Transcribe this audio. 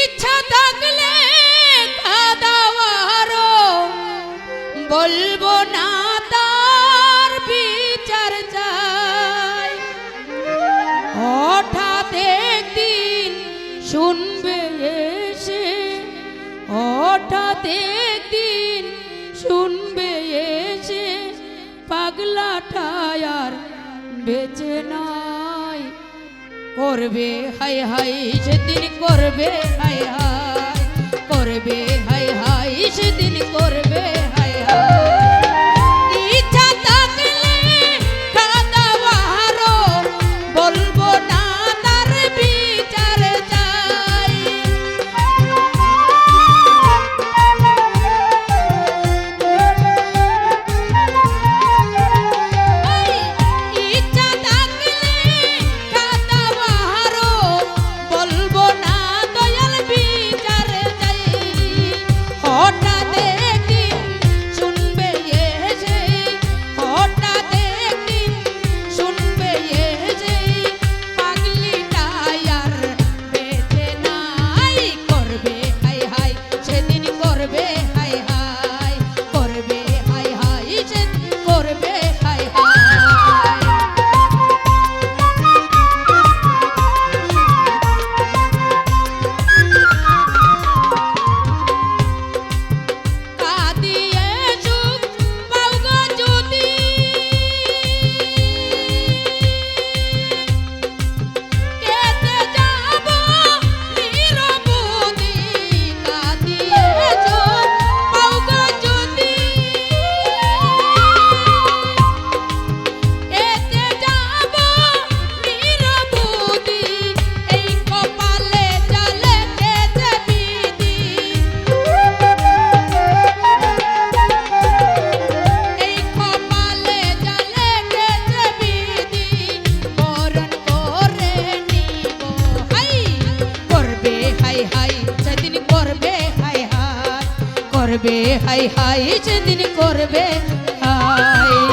ইচ্ছা থাকলে কাদাওয়ারো বলবো না তার বিচার চাই হঠাৎ একদিন শুনবে এসে হঠাৎ একদিন শুনবে এসে পাগলাটায় আর বেঁচে নাই করবে হাই হাই সেদিন করবে হাই হাই করবে হাই হাই সেদিন করবে হাই হাই ইচ্ছা থাকলে কাদাওয়ারো বলবো না তার বিচার চাই ইচ্ছা থাকলে কাদাওয়ারো বলবো না দয়াল বিচার চাই হঠাৎ একদিন শুনবে এসে হঠাৎ একদিন শুনবে এসে পাগলিটায় আর বেঁচে নাই করবে হাই হাই সেদিন করবে হাই হাই করবে হাই হাই সেদিন করবে হাই হাই কাঁদিয়ে সুখ পাও গো যদি কেটে যাব নিরবধি কাঁদিয়ে সুখ পাও গো যদি কেটে যাব নিরবধি এই কপালে চলে গেছে বিধি এই কপালে চলে গেছে বিধি বরণ করে নিব হাই করবে হাই হাই সেদিন করবে হাই হাই করবে হাই হাই সেদিন করবে হাই